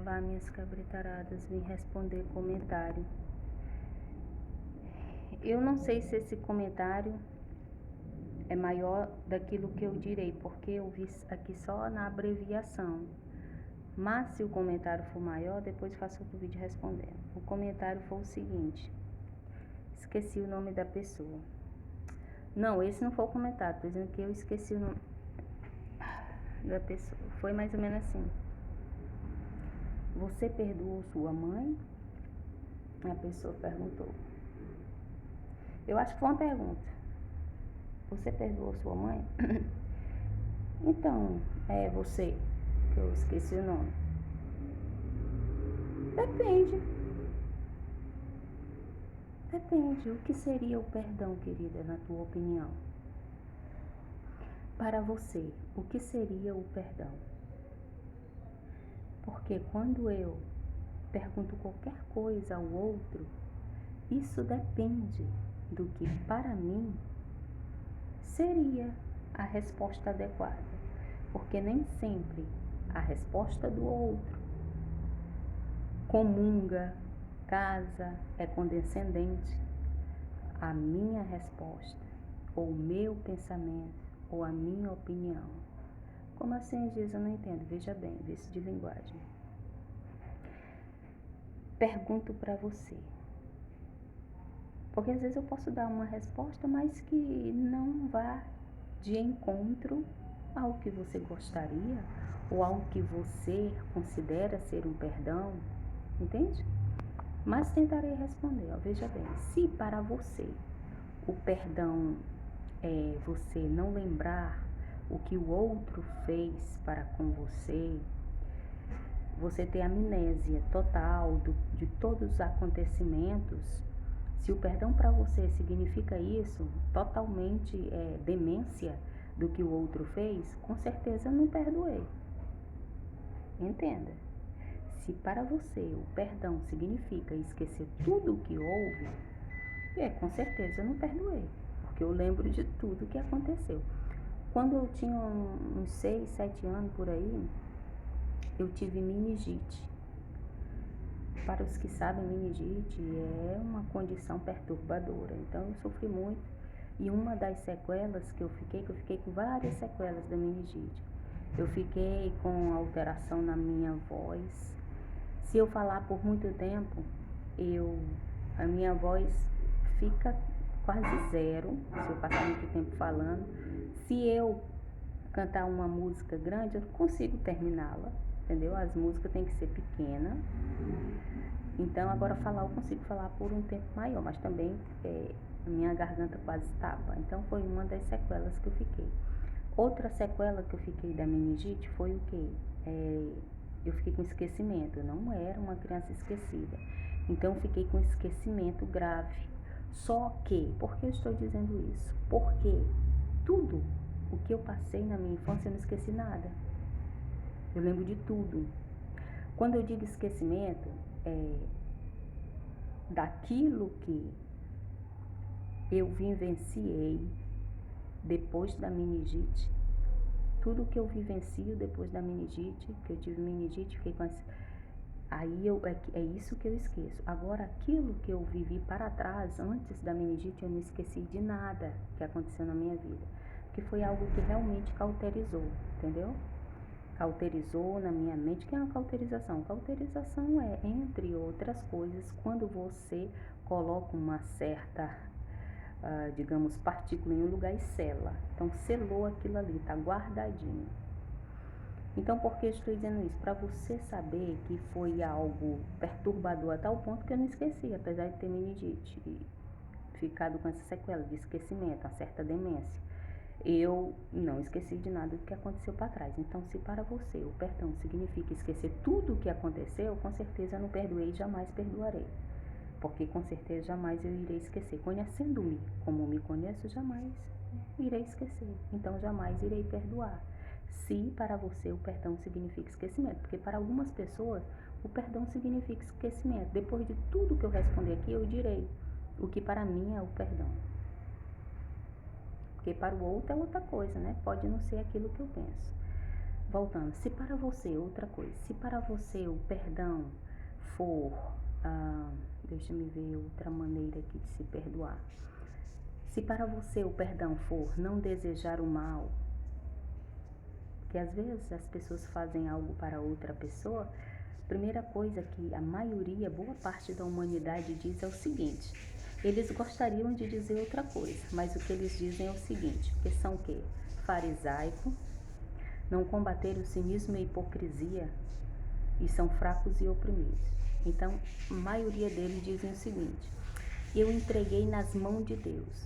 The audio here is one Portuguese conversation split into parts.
vá, minhas cabritaradas, vim responder comentário. Eu não sei se esse comentário é maior daquilo que eu direi, porque eu vi aqui só na abreviação. Mas se o comentário for maior, depois faço outro vídeo respondendo. O comentário foi o seguinte: esqueci o nome da pessoa. Não, esse não foi o comentário, tô dizendo que eu esqueci o nome da pessoa. Foi mais ou menos assim: você perdoou sua mãe? A pessoa perguntou. Eu acho que foi uma pergunta. Você perdoou sua mãe? Então, é você, que eu esqueci o nome. Depende. Depende. O que seria o perdão, querida, na tua opinião? Para você, o que seria o perdão? Porque quando eu pergunto qualquer coisa ao outro, isso depende do que para mim seria a resposta adequada. Porque nem sempre a resposta do outro comunga, casa, é condescendente. A minha resposta, ou o meu pensamento, ou a minha opinião. Como assim, Giz? Eu não entendo. Veja bem, vício de linguagem. Pergunto para você. Porque às vezes eu posso dar uma resposta, mas que não vá de encontro ao que você gostaria, ou ao que você considera ser um perdão, entende? Mas tentarei responder, ó. Veja bem, se para você o perdão é você não lembrar o que o outro fez para com você, você ter amnésia total de todos os acontecimentos, se o perdão para você significa isso, totalmente demência do que o outro fez, com certeza eu não perdoei. Entenda. Se para você o perdão significa esquecer tudo o que houve, com certeza eu não perdoei, porque eu lembro de tudo que aconteceu. Quando eu tinha uns 6, 7 anos por aí, eu tive meningite. Para os que sabem, meningite é uma condição perturbadora, então eu sofri muito. E uma das sequelas que eu fiquei com várias sequelas da meningite. Eu fiquei com alteração na minha voz. Se eu falar por muito tempo, a minha voz fica quase zero, se eu passar muito tempo falando. Se eu cantar uma música grande, eu não consigo terminá-la, entendeu? As músicas têm que ser pequenas. Então, agora falar, eu consigo falar por um tempo maior, mas também a minha garganta quase tapa. Então, foi uma das sequelas que eu fiquei. Outra sequela que eu fiquei da meningite foi o quê? Eu fiquei com esquecimento. Eu não era uma criança esquecida. Então, eu fiquei com esquecimento grave. Só que, por que eu estou dizendo isso? Porque tudo o que eu passei na minha infância, eu não esqueci nada. Eu lembro de tudo. Quando eu digo esquecimento, daquilo que eu vivenciei depois da meningite, tudo que eu vivencio depois da meningite, que eu tive meningite, fiquei com essa... Aí é isso que eu esqueço. Agora, aquilo que eu vivi para trás, antes da meningite, eu não esqueci de nada que aconteceu na minha vida. Porque foi algo que realmente cauterizou, entendeu? Cauterizou na minha mente. O que é uma cauterização? Cauterização é, entre outras coisas, quando você coloca uma certa, digamos, partícula em um lugar e sela. Então, selou aquilo ali, está guardadinho. Então, por que eu estou dizendo isso? Para você saber que foi algo perturbador a tal ponto que eu não esqueci, apesar de ter meningite e ficado com essa sequela de esquecimento, uma certa demência. Eu não esqueci de nada do que aconteceu para trás. Então, se para você o perdão significa esquecer tudo o que aconteceu, com certeza eu não perdoei e jamais perdoarei. Porque com certeza jamais eu irei esquecer. Conhecendo-me como me conheço, jamais irei esquecer. Então, jamais irei perdoar. Se para você o perdão significa esquecimento. Porque para algumas pessoas o perdão significa esquecimento. Depois de tudo que eu responder aqui, eu direi o que para mim é o perdão. Porque para o outro é outra coisa, né? Pode não ser aquilo que eu penso. voltando, se para você, outra coisa, se para você o perdão for, deixa me ver outra maneira aqui de se perdoar. Se para você o perdão for não desejar o mal, que às vezes as pessoas fazem algo para outra pessoa, a primeira coisa que a maioria, boa parte da humanidade diz é o seguinte: eles gostariam de dizer outra coisa, mas o que eles dizem é o seguinte, que são o quê? Farisaico, não combater o cinismo e a hipocrisia, e são fracos e oprimidos. Então, a maioria deles dizem o seguinte: eu entreguei nas mãos de Deus.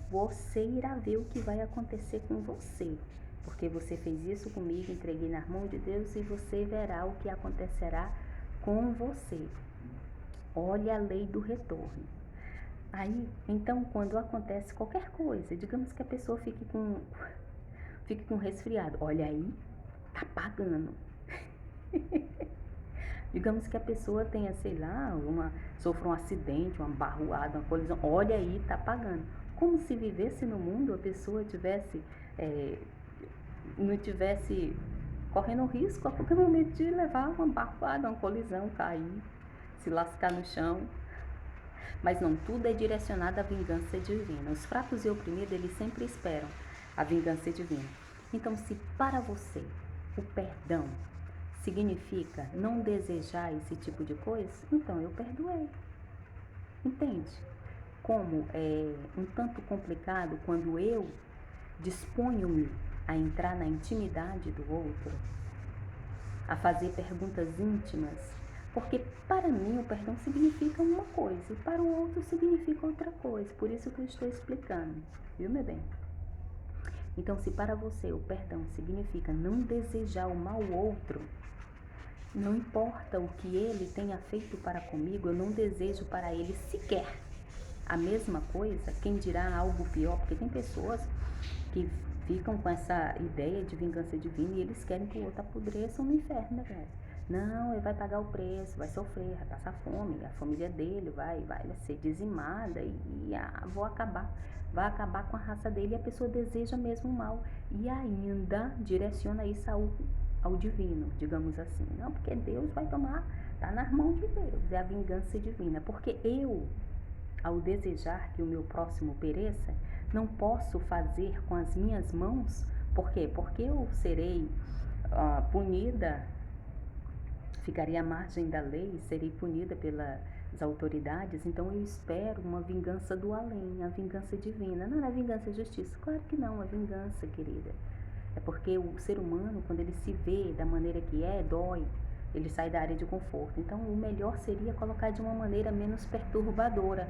Você irá ver o que vai acontecer com você, porque você fez isso comigo, entreguei nas mãos de Deus e você verá o que acontecerá com você. Olha a lei do retorno. Aí, então, quando acontece qualquer coisa, digamos que a pessoa fique com resfriado, olha aí, tá pagando. Digamos que a pessoa tenha, sei lá, sofra um acidente, uma barroada, uma colisão, olha aí, tá pagando. Como se vivesse no mundo, a pessoa não tivesse correndo risco a qualquer momento de levar uma barroada, uma colisão, cair, se lascar no chão. Mas não, tudo é direcionado à vingança divina. Os fracos e oprimidos, eles sempre esperam a vingança divina. Então, se para você o perdão significa não desejar esse tipo de coisa, então eu perdoei. Entende? Como é um tanto complicado quando eu disponho-me a entrar na intimidade do outro, a fazer perguntas íntimas, porque para mim o perdão significa uma coisa e para o outro significa outra coisa. Por isso que eu estou explicando, viu, meu bem? Então, se para você o perdão significa não desejar o mal ao outro, não importa o que ele tenha feito para comigo, eu não desejo para ele sequer a mesma coisa, quem dirá algo pior, porque tem pessoas que ficam com essa ideia de vingança divina e eles querem que o outro apodreça no inferno, né, velho? Não, ele vai pagar o preço, vai sofrer, vai passar fome, a família dele vai ser dizimada e vai acabar com a raça dele, e a pessoa deseja mesmo o mal e ainda direciona isso ao divino, digamos assim. Não, porque Deus vai tomar, tá nas mãos de Deus, é a vingança divina, porque eu, ao desejar que o meu próximo pereça, não posso fazer com as minhas mãos. Por quê? Porque eu serei punida, ficaria à margem da lei, serei punida pelas autoridades, então eu espero uma vingança do além, a vingança divina. Não é vingança e justiça? Claro que não, é vingança, querida. É porque o ser humano, quando ele se vê da maneira que é, dói, ele sai da área de conforto. Então, o melhor seria colocar de uma maneira menos perturbadora,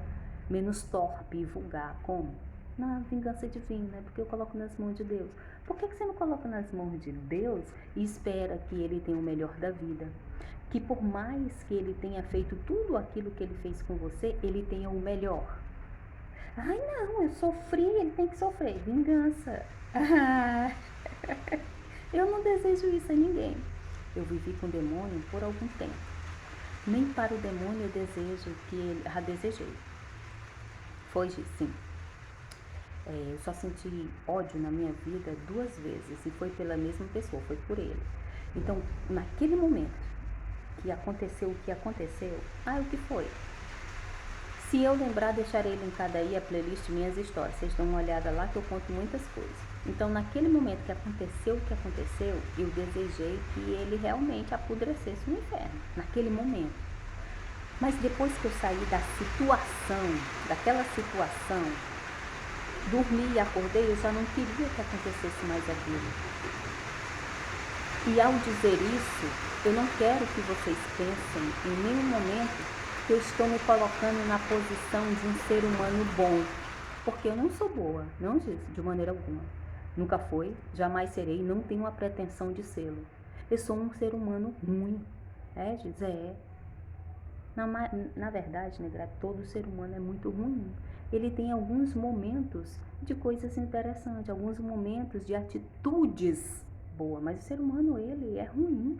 menos torpe e vulgar. Como? Na vingança divina, é porque eu coloco nas mãos de Deus. Por que você não coloca nas mãos de Deus e espera que Ele tenha o melhor da vida? Que por mais que Ele tenha feito tudo aquilo que Ele fez com você, Ele tenha o melhor. Ai não, eu sofri, Ele tem que sofrer. Vingança. Eu não desejo isso a ninguém. Eu vivi com o demônio por algum tempo. Nem para o demônio eu desejo que ele... desejei. Foi sim. Eu só senti ódio na minha vida 2 vezes e foi pela mesma pessoa, foi por ele. Então, naquele momento que aconteceu o que aconteceu, o que foi? Se eu lembrar, deixarei linkada aí a playlist Minhas Histórias. Vocês dão uma olhada lá que eu conto muitas coisas. Então, naquele momento que aconteceu o que aconteceu, eu desejei que ele realmente apodrecesse no inferno. Naquele momento. Mas depois que eu saí daquela situação, dormi e acordei, eu já não queria que acontecesse mais aquilo. E ao dizer isso, eu não quero que vocês pensem em nenhum momento que eu estou me colocando na posição de um ser humano bom, porque eu não sou boa, não de maneira alguma. Nunca foi, jamais serei, não tenho a pretensão de sê-lo. Eu sou um ser humano ruim, Na verdade, né, todo ser humano é muito ruim. Ele tem alguns momentos de coisas interessantes, alguns momentos de atitudes boas, mas o ser humano, ele é ruim.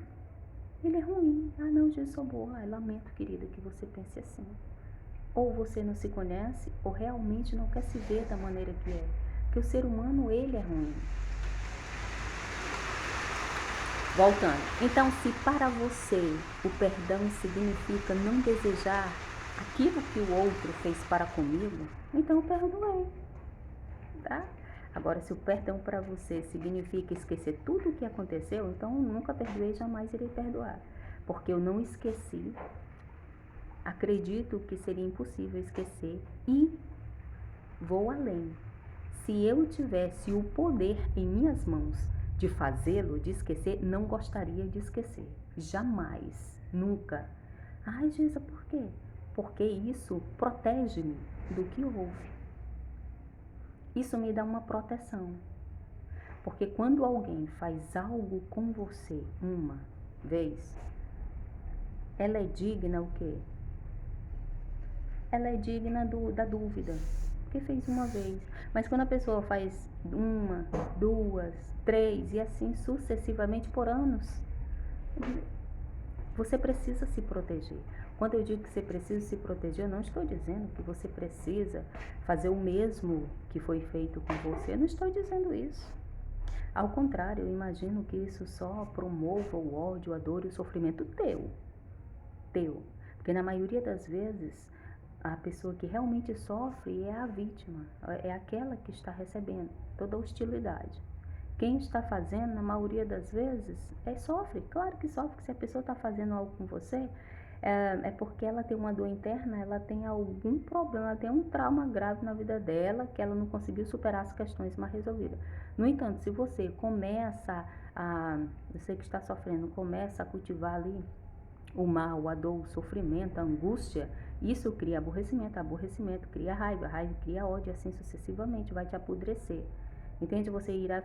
Ele é ruim. Não, Jesus, sou boa. Lamento, querida, que você pense assim. Ou você não se conhece, ou realmente não quer se ver da maneira que é. Porque o ser humano, ele é ruim. Voltando. Então, se para você o perdão significa não desejar aquilo que o outro fez para comigo, então eu perdoei, tá? Agora, se o perdão para você significa esquecer tudo o que aconteceu, então eu nunca perdoei, jamais irei perdoar. Porque eu não esqueci, acredito que seria impossível esquecer e vou além. Se eu tivesse o poder em minhas mãos de fazê-lo, de esquecer, não gostaria de esquecer. Jamais, nunca. Ai, Geisa, por quê? Porque isso protege-me do que houve. Isso me dá uma proteção. Porque quando alguém faz algo com você uma vez, ela é digna o quê? Ela é digna da dúvida, porque fez uma vez. Mas quando a pessoa faz uma, duas, três e assim sucessivamente por anos, você precisa se proteger. Quando eu digo que você precisa se proteger, eu não estou dizendo que você precisa fazer o mesmo que foi feito com você. Eu não estou dizendo isso. Ao contrário, eu imagino que isso só promova o ódio, a dor e o sofrimento teu. Porque na maioria das vezes, a pessoa que realmente sofre é a vítima, é aquela que está recebendo toda a hostilidade. Quem está fazendo, na maioria das vezes, sofre. Claro que sofre, que se a pessoa está fazendo algo com você, é porque ela tem uma dor interna, ela tem algum problema, ela tem um trauma grave na vida dela, que ela não conseguiu superar as questões mal resolvidas. No entanto, se você você que está sofrendo, começa a cultivar ali o mal, a dor, o sofrimento, a angústia, isso cria aborrecimento cria raiva cria ódio, assim sucessivamente, vai te apodrecer. Entende? Você irá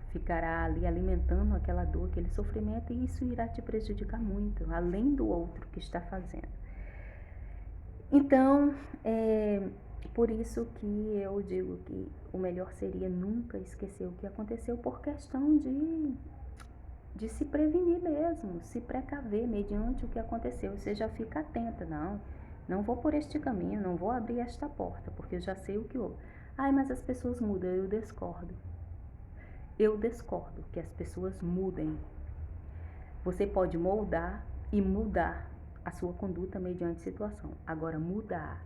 ficará ali alimentando aquela dor, aquele sofrimento, e isso irá te prejudicar muito, além do outro que está fazendo. Então, por isso que eu digo que o melhor seria nunca esquecer o que aconteceu, por questão de se prevenir mesmo, se precaver mediante o que aconteceu. Você já fica atenta, não vou por este caminho, não vou abrir esta porta, porque eu já sei o que houve. Ai, mas as pessoas mudam, eu discordo. Eu discordo que as pessoas mudem. Você pode moldar e mudar a sua conduta mediante situação. Agora, mudar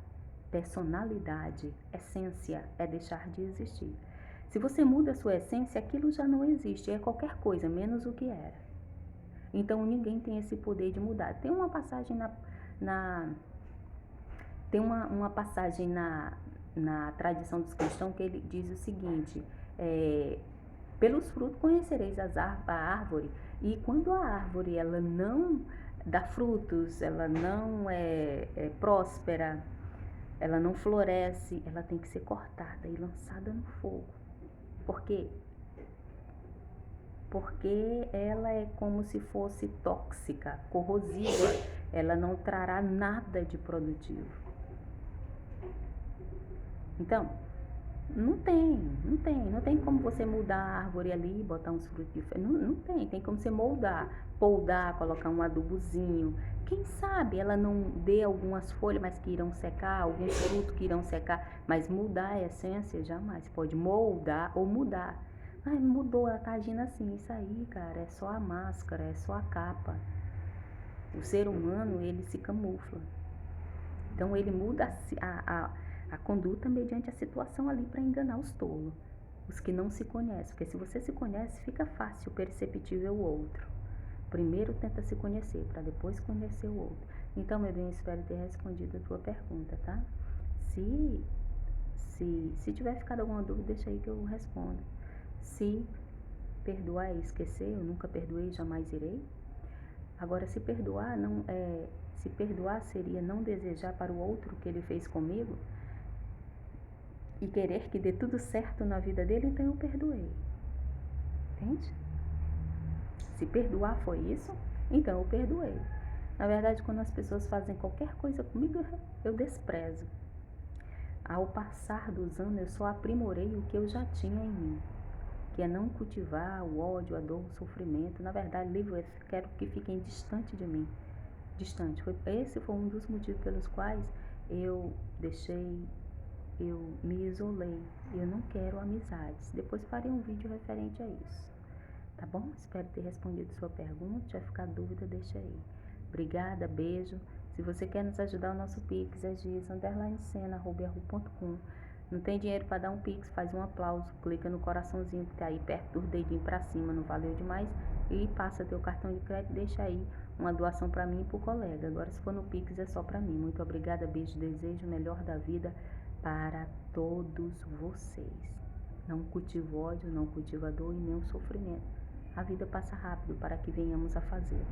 personalidade, essência, é deixar de existir. Se você muda a sua essência, aquilo já não existe, é qualquer coisa, menos o que era. Então, ninguém tem esse poder de mudar. Tem uma passagem uma passagem na tradição dos cristãos que ele diz o seguinte: pelos frutos conhecereis a árvore. E quando a árvore ela não dá frutos, ela não é próspera, ela não floresce, ela tem que ser cortada e lançada no fogo. Por quê? Porque ela é como se fosse tóxica, corrosiva, ela não trará nada de produtivo. Então, não tem como você mudar a árvore ali, botar uns frutos diferentes, não tem como você poldar, colocar um adubozinho. Quem sabe ela não dê algumas folhas, mas que irão secar, alguns frutos que irão secar, mas mudar a essência jamais. Pode moldar ou mudar. Ai, mudou, ela tá agindo assim, isso aí, cara, é só a máscara, é só a capa. O ser humano, ele se camufla. Então ele muda a conduta mediante a situação ali para enganar os tolos, os que não se conhecem. Porque se você se conhece, fica fácil perceptível o outro. Primeiro tenta se conhecer, para depois conhecer o outro. Então, meu bem, eu espero ter respondido a tua pergunta, tá? Se tiver ficado alguma dúvida, deixa aí que eu respondo. Se perdoar e esquecer, eu nunca perdoei, jamais irei. Agora, se perdoar seria não desejar para o outro o que ele fez comigo e querer que dê tudo certo na vida dele, então eu perdoei. Entende? Se perdoar foi isso, então eu perdoei. Na verdade, quando as pessoas fazem qualquer coisa comigo, eu desprezo. Ao passar dos anos, eu só aprimorei o que eu já tinha em mim, que é não cultivar o ódio, a dor, o sofrimento. Na verdade, quero que fiquem distante de mim. Esse foi um dos motivos pelos quais eu me isolei. Eu não quero amizades. Depois farei um vídeo referente a isso, Tá bom? Espero ter respondido sua pergunta. Se ficar dúvida, deixa aí. Obrigada, beijo. Se você quer nos ajudar, o nosso Pix é giz_cena@yahoo.com. Não tem dinheiro para dar um Pix, faz um aplauso, clica no coraçãozinho que tá aí perto do dedinho para cima, não valeu demais, e passa teu cartão de crédito, deixa aí uma doação para mim e pro colega. Agora, se for no Pix, é só para mim. Muito obrigada, beijo, desejo o melhor da vida para todos vocês. Não cultivo ódio, não cultivo a dor e nem o sofrimento. A vida passa rápido para que venhamos a fazer.